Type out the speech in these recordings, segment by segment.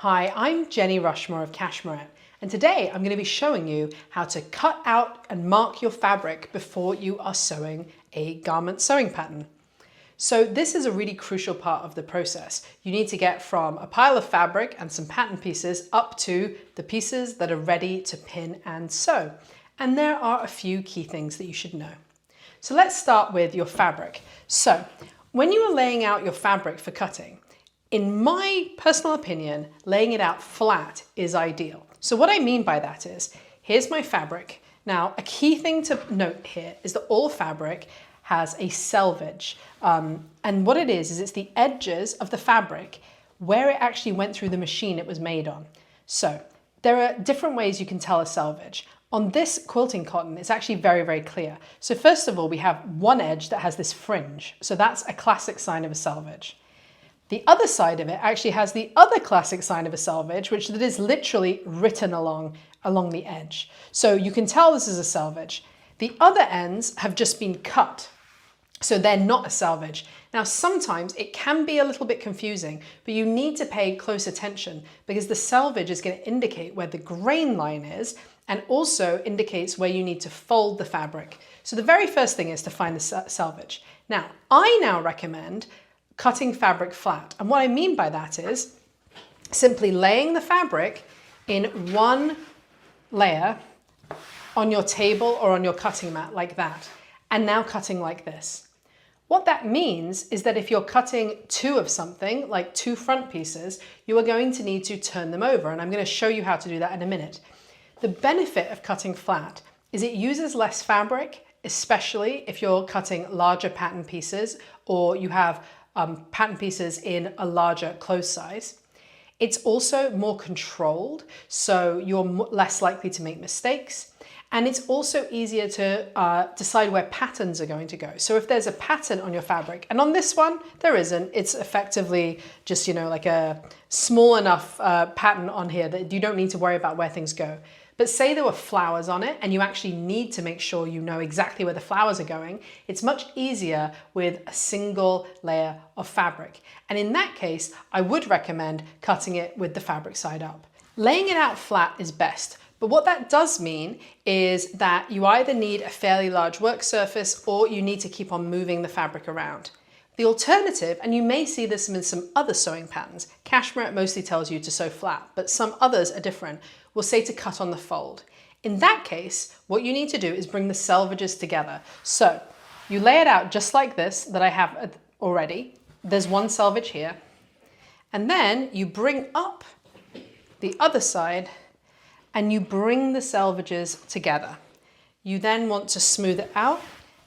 Hi, I'm Jenny Rushmore of Cashmere, and today I'm going to be showing you how to cut out and mark your fabric before you are sewing a garment sewing pattern. So this is a really crucial part of the process. You need to get from a pile of fabric and some pattern pieces up to the pieces that are ready to pin and sew. And there are a few key things that you should know. So let's start with your fabric. So when you are laying out your fabric for cutting, in my personal opinion, laying it out flat is ideal. So what I mean by that is, here's my fabric. Now, a key thing to note here is that all fabric has a selvage. And what it is it's the edges of the fabric where it actually went through the machine it was made on. So there are different ways you can tell a selvage. On this quilting cotton, it's actually very, very clear. So first of all, we have one edge that has this fringe. So that's a classic sign of a selvage. The other side of it actually has the other classic sign of a selvage, which that is literally written along the edge. So you can tell this is a selvage. The other ends have just been cut, so they're not a selvage. Now, sometimes it can be a little bit confusing, but you need to pay close attention because the selvage is going to indicate where the grain line is and also indicates where you need to fold the fabric. So the very first thing is to find the selvage. Now, I now recommend cutting fabric flat. And what I mean by that is simply laying the fabric in one layer on your table or on your cutting mat like that, and now cutting like this. What that means is that if you're cutting two of something, like two front pieces, you are going to need to turn them over, and I'm going to show you how to do that in a minute. The benefit of cutting flat is it uses less fabric, especially if you're cutting larger pattern pieces or you have pattern pieces in a larger clothes size. It's also more controlled, so you're less likely to make mistakes. And it's also easier to decide where patterns are going to go. So if there's a pattern on your fabric, and on this one, there isn't, it's effectively just, like a small enough pattern on here that you don't need to worry about where things go. But say there were flowers on it and you actually need to make sure you know exactly where the flowers are going, it's much easier with a single layer of fabric. And in that case, I would recommend cutting it with the fabric side up. Laying it out flat is best, but what that does mean is that you either need a fairly large work surface or you need to keep on moving the fabric around. The alternative, and you may see this in some other sewing patterns, Cashmere mostly tells you to sew flat, but some others are different, will say to cut on the fold. In that case, what you need to do is bring the selvages together. So you lay it out just like this that I have already. There's one selvage here. And then you bring up the other side and you bring the selvages together. You then want to smooth it out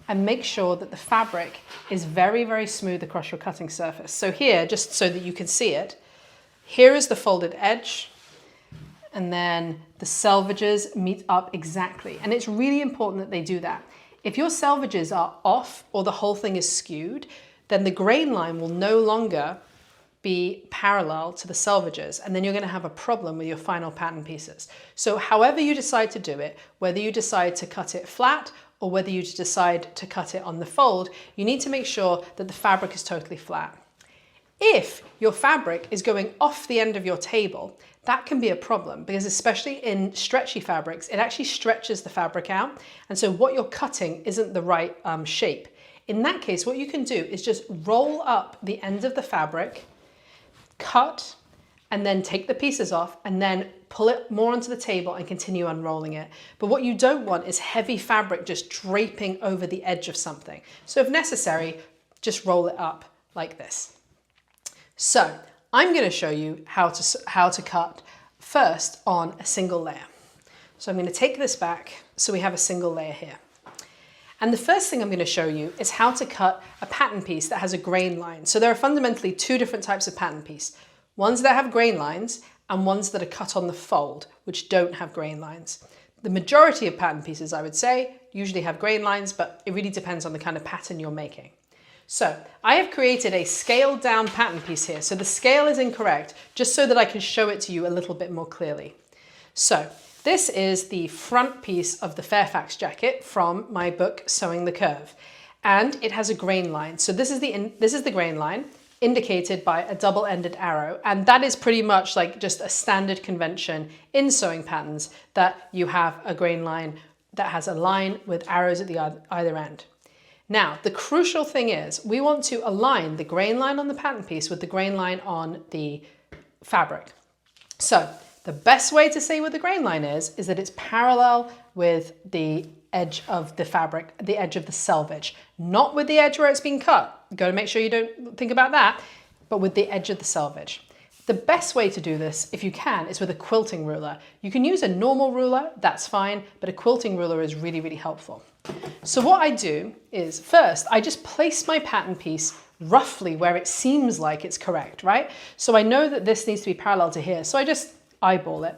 and make sure that the fabric is very, very smooth across your cutting surface. So here, just so that you can see it, here is the folded edge, and then the selvages meet up exactly. And it's really important that they do that. If your selvages are off or the whole thing is skewed, then the grain line will no longer be parallel to the selvages, and then you're going to have a problem with your final pattern pieces. So however you decide to do it, whether you decide to cut it flat or whether you decide to cut it on the fold, you need to make sure that the fabric is totally flat. If your fabric is going off the end of your table, that can be a problem because especially in stretchy fabrics, it actually stretches the fabric out. And so what you're cutting isn't the right shape. In that case, what you can do is just roll up the end of the fabric, cut, and then take the pieces off and then pull it more onto the table and continue unrolling it. But what you don't want is heavy fabric just draping over the edge of something. So if necessary, just roll it up like this. So I'm going to show you how to cut first on a single layer. So I'm going to take this back so we have a single layer here. And the first thing I'm going to show you is how to cut a pattern piece that has a grain line. So there are fundamentally two different types of pattern piece. Ones that have grain lines and ones that are cut on the fold, which don't have grain lines. The majority of pattern pieces, I would say, usually have grain lines, but it really depends on the kind of pattern you're making. So I have created a scaled down pattern piece here. So the scale is incorrect, just so that I can show it to you a little bit more clearly. So this is the front piece of the Fairfax jacket from my book, Sewing the Curve. And it has a grain line. So this is the grain line. indicated by a double-ended arrow. And that is pretty much like just a standard convention in sewing patterns, that you have a grain line that has a line with arrows at the either end. Now, the crucial thing is we want to align the grain line on the pattern piece with the grain line on the fabric. So the best way to say what the grain line is that it's parallel with the edge of the fabric, the edge of the selvage, not with the edge where it's been cut. You've got to make sure you don't think about that, but with the edge of the selvage. The best way to do this, if you can, is with a quilting ruler. You can use a normal ruler, that's fine, but a quilting ruler is really, really helpful. So what I do is first, I just place my pattern piece roughly where it seems like it's correct, right? So I know that this needs to be parallel to here, so I just eyeball it.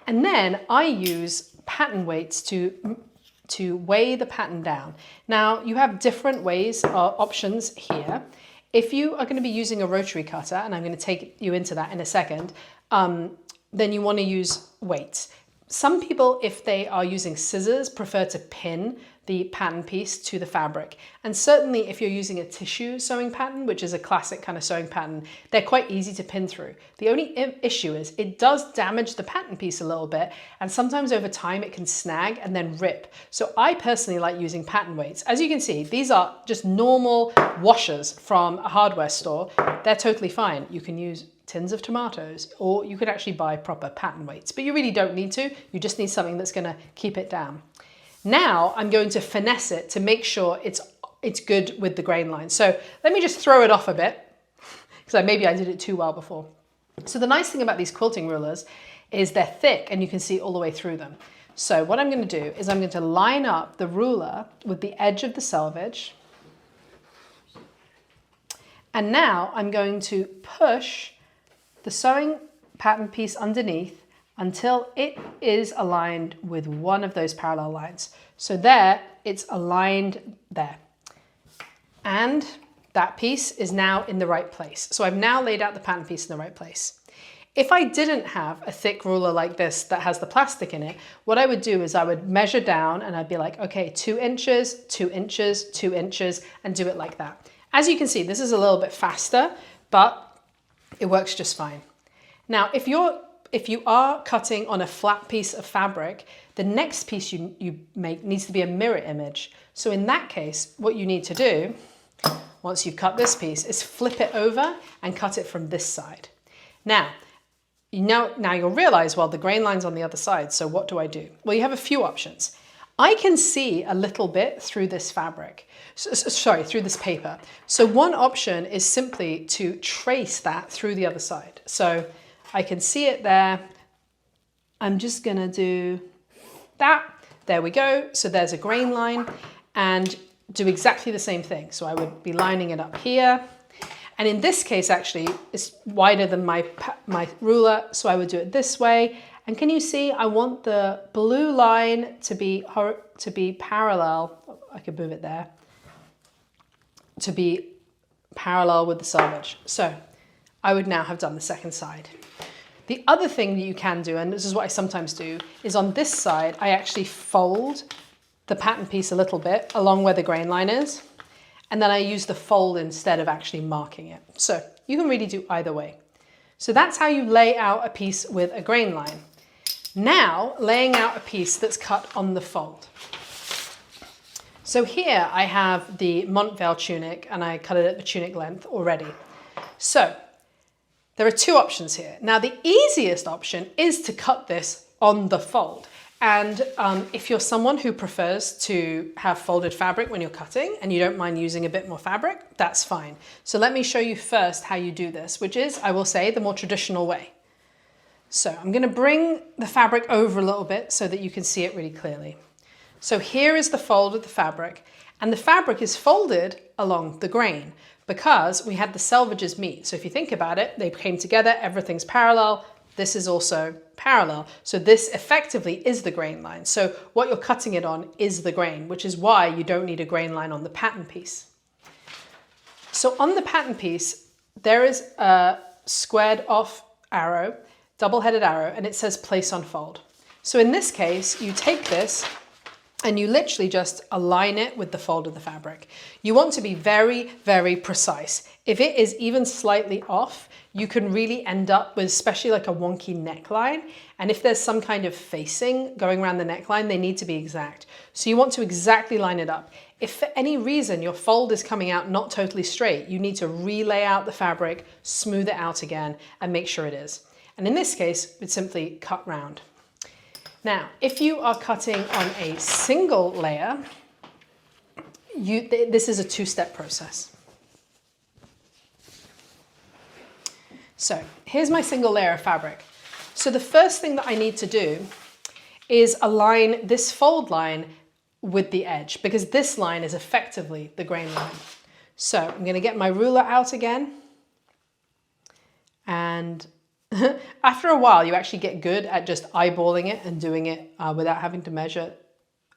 And then I use pattern weights to weigh the pattern down. Now, you have different ways or options here. If you are going to be using a rotary cutter, and I'm going to take you into that in a second, then you want to use weights. Some people, if they are using scissors, prefer to pin the pattern piece to the fabric. And certainly if you're using a tissue sewing pattern, which is a classic kind of sewing pattern, they're quite easy to pin through. The only issue is it does damage the pattern piece a little bit, and sometimes over time it can snag and then rip. So I personally like using pattern weights. As you can see, these are just normal washers from a hardware store. They're totally fine. You can use tins of tomatoes, or you could actually buy proper pattern weights, but you really don't need to. You just need something that's going to keep it down. Now I'm going to finesse it to make sure it's good with the grain line. So let me just throw it off a bit, because maybe I did it too well before. So the nice thing about these quilting rulers is they're thick and you can see all the way through them. So what I'm going to do is I'm going to line up the ruler with the edge of the selvage. And now I'm going to push the sewing pattern piece underneath until it is aligned with one of those parallel lines. So there, it's aligned there. And that piece is now in the right place. So I've now laid out the pattern piece in the right place. If I didn't have a thick ruler like this that has the plastic in it, what I would do is I would measure down and I'd be like, okay, 2 inches, 2 inches, 2 inches, and do it like that. As you can see, this is a little bit faster, but it works just fine. Now, if you are cutting on a flat piece of fabric, the next piece you make needs to be a mirror image. So in that case, what you need to do, once you've cut this piece, is flip it over and cut it from this side. Now you'll realize, well, the grain line's on the other side, so what do I do? Well, you have a few options. I can see a little bit through this fabric, through this paper. So one option is simply to trace that through the other side. So I can see it there. I'm just gonna do that. There we go. So there's a grain line, and do exactly the same thing. So I would be lining it up here. And in this case, actually, it's wider than my ruler, so I would do it this way. And can you see, I want the blue line to be parallel. I could move it there. To be parallel with the selvage. So I would now have done the second side. The other thing that you can do, and this is what I sometimes do, is on this side, I actually fold the pattern piece a little bit along where the grain line is. And then I use the fold instead of actually marking it. So you can really do either way. So that's how you lay out a piece with a grain line. Now, laying out a piece that's cut on the fold. So here I have the Montvale tunic, and I cut it at the tunic length already. So there are two options here. Now, the easiest option is to cut this on the fold. And if you're someone who prefers to have folded fabric when you're cutting and you don't mind using a bit more fabric, that's fine. So let me show you first how you do this, which is, I will say, the more traditional way. So I'm going to bring the fabric over a little bit so that you can see it really clearly. So here is the fold of the fabric, and the fabric is folded along the grain because we had the selvages meet. So if you think about it, they came together, everything's parallel. This is also parallel. So this effectively is the grain line. So what you're cutting it on is the grain, which is why you don't need a grain line on the pattern piece. So on the pattern piece, there is a squared off arrow, double-headed arrow, and it says place on fold. So in this case, you take this and you literally just align it with the fold of the fabric. You want to be very, very precise. If it is even slightly off, you can really end up with especially like a wonky neckline. And if there's some kind of facing going around the neckline, they need to be exact. So you want to exactly line it up. If for any reason your fold is coming out not totally straight, you need to relay out the fabric, smooth it out again, and make sure it is. And in this case, it's simply cut round. Now, if you are cutting on a single layer, this is a two-step process. So here's my single layer of fabric. So the first thing that I need to do is align this fold line with the edge, because this line is effectively the grain line. So I'm going to get my ruler out again, and after a while, you actually get good at just eyeballing it and doing it without having to measure.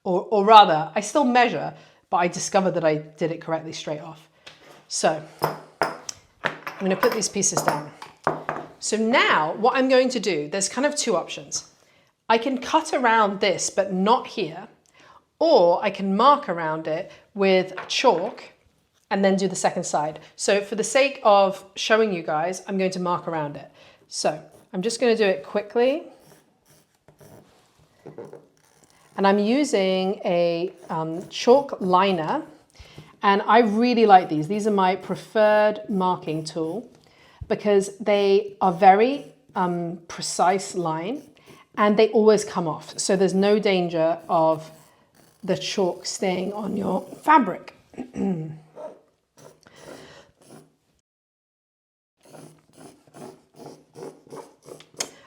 Or rather, I still measure, but I discovered that I did it correctly straight off. So I'm going to put these pieces down. So now what I'm going to do, there's kind of two options. I can cut around this, but not here, or I can mark around it with chalk and then do the second side. So for the sake of showing you guys, I'm going to mark around it. So I'm just going to do it quickly. And I'm using a chalk liner. And I really like these. These are my preferred marking tool because they are very precise line and they always come off. So there's no danger of the chalk staying on your fabric.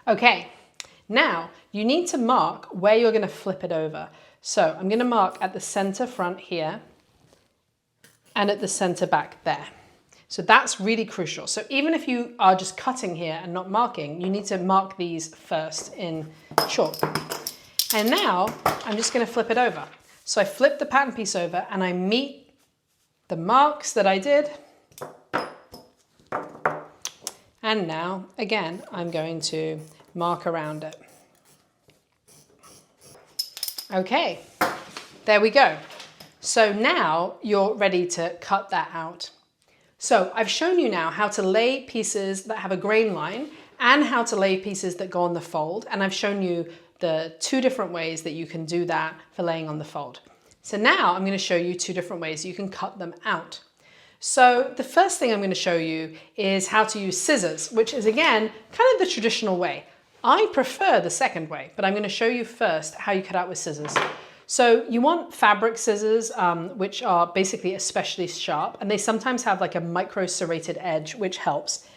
Okay, now you need to mark where you're going to flip it over. So I'm going to mark at the center front here and at the center back there. So that's really crucial. So even if you are just cutting here and not marking, you need to mark these first in chalk. And now I'm just going to flip it over. So I flip the pattern piece over and I meet the marks that I did. And now, again, I'm going to mark around it. Okay, there we go. So now you're ready to cut that out. So I've shown you now how to lay pieces that have a grain line and how to lay pieces that go on the fold. And I've shown you the two different ways that you can do that for laying on the fold. So now I'm going to show you two different ways you can cut them out. So the first thing I'm going to show you is how to use scissors, which is again, kind of the traditional way. I prefer the second way, but I'm going to show you first how you cut out with scissors. So you want fabric scissors, which are basically especially sharp, and they sometimes have like a micro serrated edge, which helps.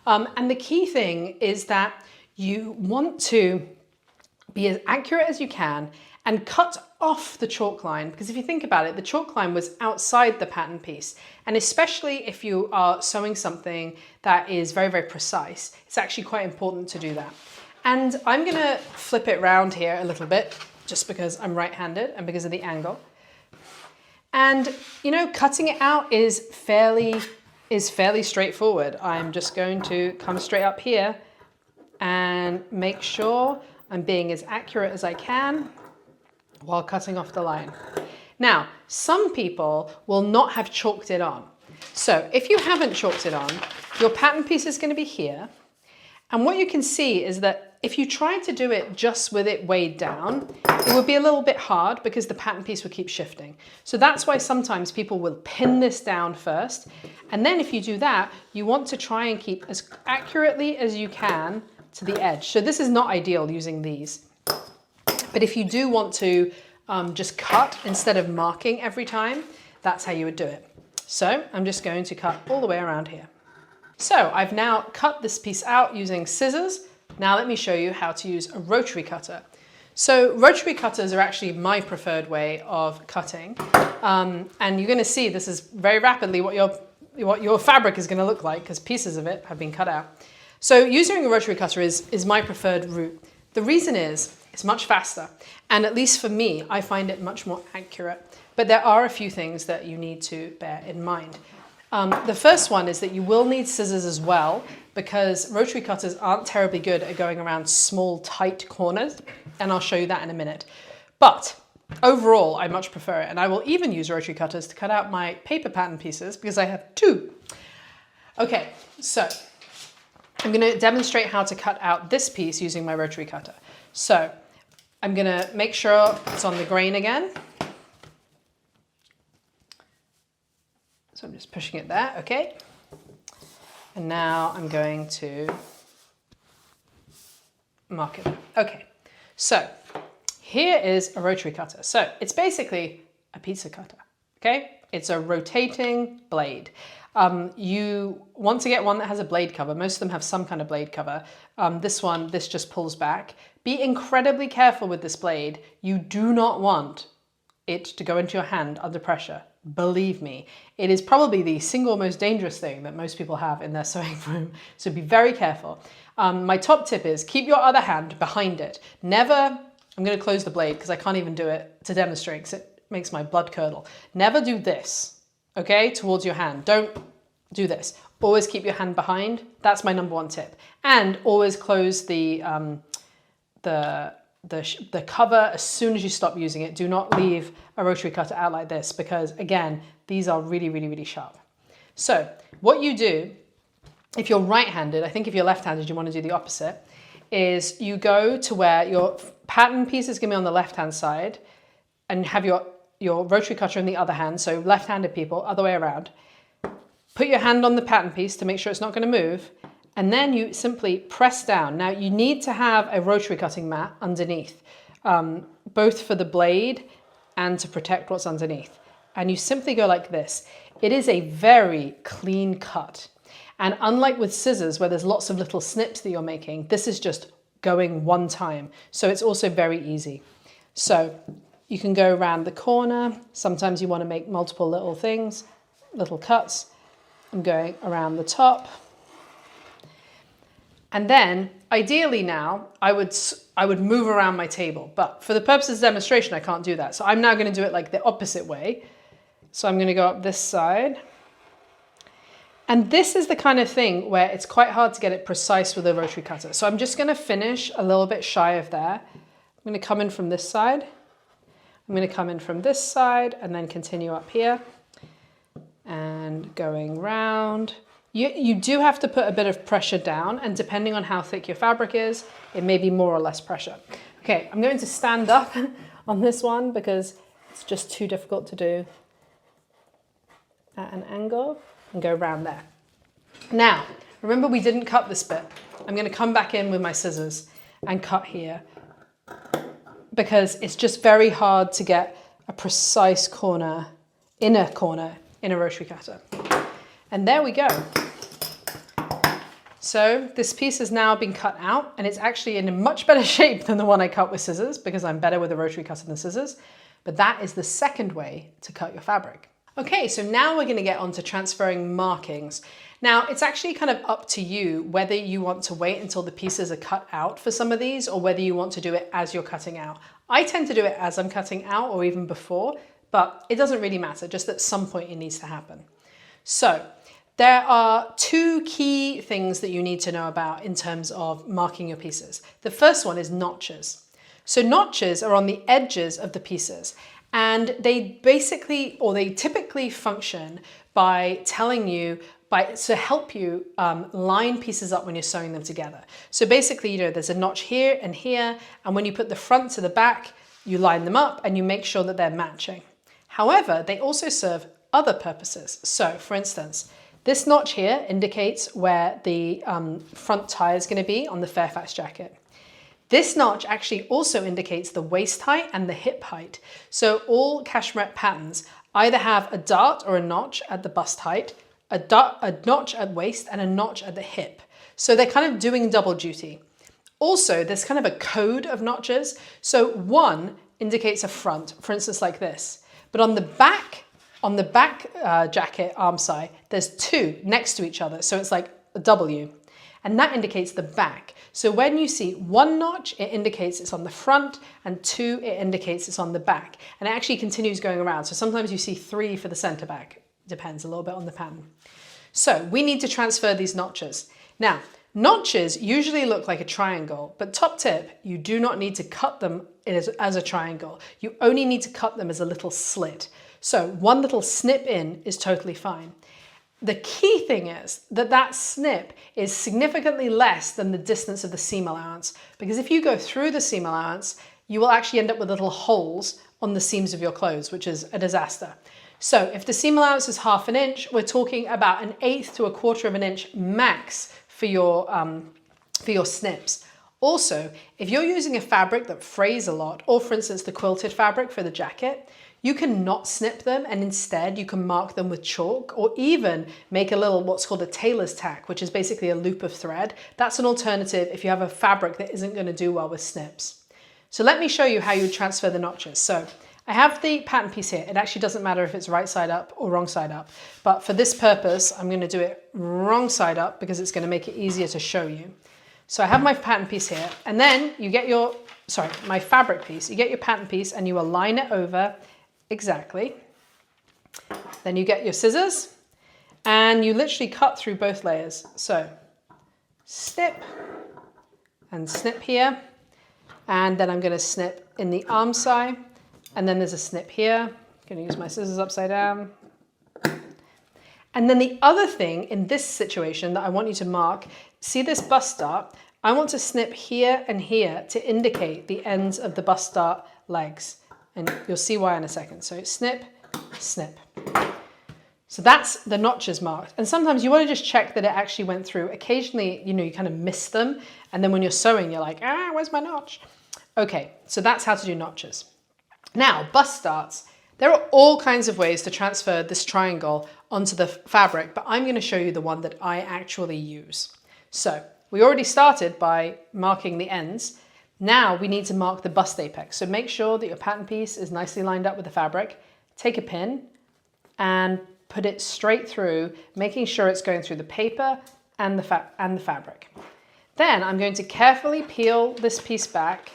And the key thing is that you want to be as accurate as you can and cut off the chalk line, because if you think about it, the chalk line was outside the pattern piece. And especially if you are sewing something that is very, very precise, it's actually quite important to do that. And I'm gonna flip it round here a little bit, just because I'm right-handed and because of the angle. And you know, cutting it out is fairly straightforward. I'm just going to come straight up here and make sure I'm being as accurate as I can while cutting off the line. Now, some people will not have chalked it on. So if you haven't chalked it on, your pattern piece is going to be here. And what you can see is that if you try to do it just with it weighed down, it would be a little bit hard because the pattern piece will keep shifting. So that's why sometimes people will pin this down first. And then if you do that, you want to try and keep as accurately as you can to the edge. So this is not ideal using these. But if you do want to just cut instead of marking every time, that's how you would do it. So I'm just going to cut all the way around here. So I've now cut this piece out using scissors. Now let me show you how to use a rotary cutter. So rotary cutters are actually my preferred way of cutting. And you're going to see this is very rapidly what your fabric is going to look like because pieces of it have been cut out. So using a rotary cutter is my preferred route. The reason is it's much faster. And at least for me, I find it much more accurate. But there are a few things that you need to bear in mind. The first one is that you will need scissors as well because rotary cutters aren't terribly good at going around small, tight corners. And I'll show you that in a minute. But Overall, I much prefer it, and I will even use rotary cutters to cut out my paper pattern pieces because I have two. Okay, so I'm going to demonstrate how to cut out this piece using my rotary cutter. So I'm going to make sure it's on the grain again. So I'm just pushing it there, okay. And now I'm going to mark it. Okay, so here is a rotary cutter. So it's basically a pizza cutter, okay? It's a rotating blade. You want to get one that has a blade cover. Most of them have some kind of blade cover. This just pulls back. Be incredibly careful with this blade. You do not want it to go into your hand under pressure. Believe me, it is probably the single most dangerous thing that most people have in their sewing room. So be very careful. My top tip is keep your other hand behind it. Never, I'm going to close the blade because I can't even do it to demonstrate because it makes my blood curdle. Never do this, okay, towards your hand. Don't do this. Always keep your hand behind. That's my number one tip. And always close the cover as soon as you stop using it. Do not leave a rotary cutter out like this because, again, these are really, really, really sharp. So what you do, if you're right-handed, I think if you're left-handed, you want to do the opposite, is you go to where your pattern piece is going to be on the left-hand side and have your rotary cutter in the other hand, so left-handed people, other way around. Put your hand on the pattern piece to make sure it's not going to move, and then you simply press down. Now you need to have a rotary cutting mat underneath, both for the blade and to protect what's underneath. And you simply go like this. It is a very clean cut. And unlike with scissors where there's lots of little snips that you're making, this is just going one time. So it's also very easy. So you can go around the corner. Sometimes you want to make multiple little things, little cuts. I'm going around the top. And then ideally now I would move around my table, but for the purposes of demonstration, I can't do that. So I'm now going to do it like the opposite way. So I'm going to go up this side. And this is the kind of thing where it's quite hard to get it precise with a rotary cutter. So I'm just going to finish a little bit shy of there. I'm going to come in from this side. I'm going to come in from this side and then continue up here and going round. You do have to put a bit of pressure down, and depending on how thick your fabric is, it may be more or less pressure. Okay, I'm going to stand up on this one because it's just too difficult to do at an angle, and go around there. Now, remember we didn't cut this bit. I'm going to come back in with my scissors and cut here because it's just very hard to get a precise inner corner in a rotary cutter. And there we go. So this piece has now been cut out, and it's actually in a much better shape than the one I cut with scissors because I'm better with a rotary cutter than scissors. But that is the second way to cut your fabric. Okay, so now we're going to get on to transferring markings. Now, it's actually kind of up to you whether you want to wait until the pieces are cut out for some of these or whether you want to do it as you're cutting out. I tend to do it as I'm cutting out or even before, but it doesn't really matter, just at some point it needs to happen. So there are two key things that you need to know about in terms of marking your pieces. The first one is notches. So notches are on the edges of the pieces, and they typically function by telling you, to help you line pieces up when you're sewing them together. So basically, there's a notch here and here, and when you put the front to the back, you line them up and you make sure that they're matching. However, they also serve other purposes. So for instance, this notch here indicates where the front tie is going to be on the Fairfax jacket. This notch actually also indicates the waist height and the hip height. So all cashmere patterns either have a dart or a notch at the bust height, a notch at waist, and a notch at the hip. So they're kind of doing double duty. Also, there's kind of a code of notches. So one indicates a front, for instance, like this. But on the back jacket arm side, there's two next to each other. So it's like a W. And that indicates the back. So when you see one notch, it indicates it's on the front, and two, it indicates it's on the back. And it actually continues going around. So sometimes you see three for the center back. Depends a little bit on the pattern. So we need to transfer these notches. Now, Notches usually look like a triangle, but top tip, you do not need to cut them as a triangle. You only need to cut them as a little slit. So one little snip in is totally fine. The key thing is that that snip is significantly less than the distance of the seam allowance, because if you go through the seam allowance, you will actually end up with little holes on the seams of your clothes, which is a disaster. So if the seam allowance is 1/2 inch, we're talking about 1/8 to 1/4 of an inch max for your snips. Also, if you're using a fabric that frays a lot, or for instance the quilted fabric for the jacket, you can not snip them, and instead you can mark them with chalk, or even make a little what's called a tailor's tack, which is basically a loop of thread. That's an alternative if you have a fabric that isn't going to do well with snips. So let me show you how you would transfer the notches. So I have the pattern piece here. It actually doesn't matter if it's right side up or wrong side up, but for this purpose, I'm going to do it wrong side up because it's going to make it easier to show you. So I have my pattern piece here, and then you get my fabric piece. You get your pattern piece and you align it over exactly. Then you get your scissors and you literally cut through both layers. So snip and snip here, and then I'm going to snip in the arm side. And then there's a snip here. I'm going to use my scissors upside down. And then the other thing in this situation that I want you to mark, see this bust dart? I want to snip here and here to indicate the ends of the bust dart legs. And you'll see why in a second. So snip, snip. So that's the notches marked. And sometimes you want to just check that it actually went through. Occasionally, you kind of miss them. And then when you're sewing, you're like, where's my notch? Okay, so that's how to do notches. Now, bust darts. There are all kinds of ways to transfer this triangle onto the fabric, but I'm going to show you the one that I actually use. So we already started by marking the ends. Now we need to mark the bust apex. So make sure that your pattern piece is nicely lined up with the fabric. Take a pin and put it straight through, making sure it's going through the paper and the fabric. Then I'm going to carefully peel this piece back,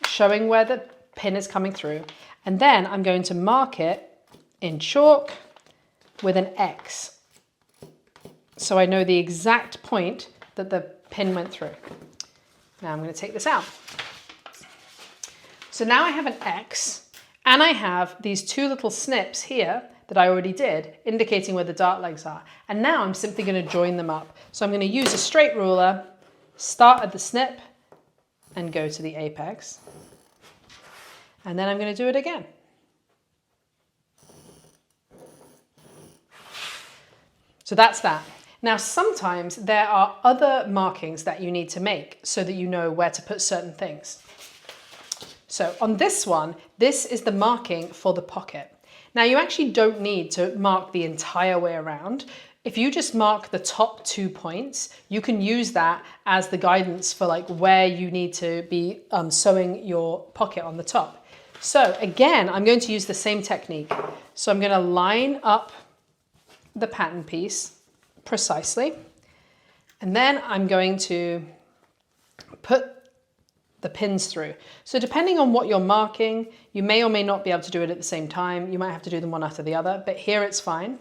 showing where the pin is coming through, and then I'm going to mark it in chalk with an X, so I know the exact point that the pin went through. Now I'm going to take this out. So now I have an X, and I have these two little snips here that I already did, indicating where the dart legs are, and now I'm simply going to join them up. So I'm going to use a straight ruler, start at the snip and go to the apex. And then I'm going to do it again. So that's that. Now, sometimes there are other markings that you need to make so that you know where to put certain things. So on this one, this is the marking for the pocket. Now, you actually don't need to mark the entire way around. If you just mark the top 2 points, you can use that as the guidance for like where you need to be sewing your pocket on the top. So again, I'm going to use the same technique. So I'm going to line up the pattern piece precisely, and then I'm going to put the pins through. So depending on what you're marking, you may or may not be able to do it at the same time. You might have to do them one after the other, but here it's fine.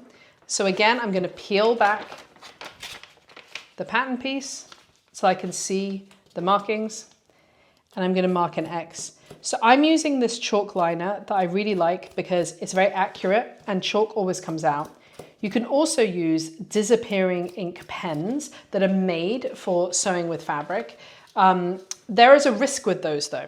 So again, I'm going to peel back the pattern piece so I can see the markings, and I'm going to mark an X. So I'm using this chalk liner that I really like because it's very accurate and chalk always comes out. You can also use disappearing ink pens that are made for sewing with fabric. There is a risk with those though.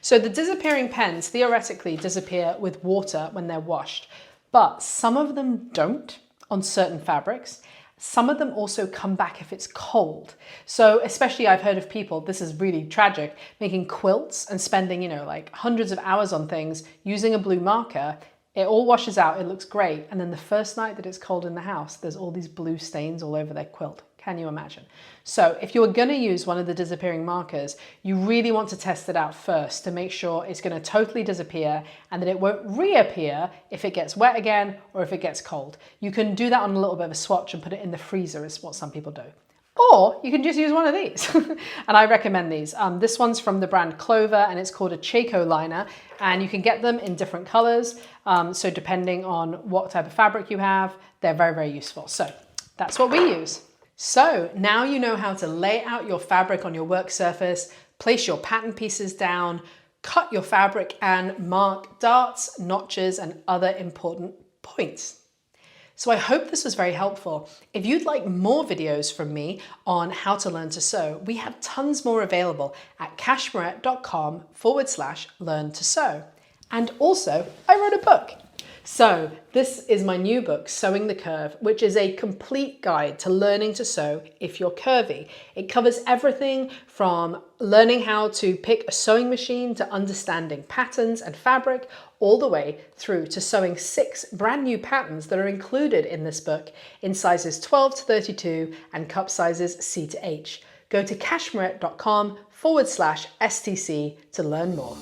So the disappearing pens theoretically disappear with water when they're washed, but some of them don't on certain fabrics. Some of them also come back if it's cold. So especially I've heard of people, this is really tragic, making quilts and spending, like hundreds of hours on things using a blue marker. It all washes out, it looks great. And then the first night that it's cold in the house, there's all these blue stains all over their quilt. Can you imagine? So if you're going to use one of the disappearing markers, you really want to test it out first to make sure it's going to totally disappear and that it won't reappear if it gets wet again or if it gets cold. You can do that on a little bit of a swatch and put it in the freezer is what some people do. Or you can just use one of these. And I recommend these. This one's from the brand Clover and it's called a Chaco liner, and you can get them in different colors. So depending on what type of fabric you have, they're very, very useful. So that's what we use. So now you know how to lay out your fabric on your work surface, place your pattern pieces down, cut your fabric, and mark darts, notches, and other important points. So I hope this was very helpful. If you'd like more videos from me on how to learn to sew, we have tons more available at cashmerette.com/learn to sew. And also, I wrote a book. So this is my new book, Sewing the Curve, which is a complete guide to learning to sew if you're curvy. It covers everything from learning how to pick a sewing machine to understanding patterns and fabric, all the way through to sewing 6 brand new patterns that are included in this book in sizes 12 to 32 and cup sizes C to H. Go to cashmerette.com/STC to learn more.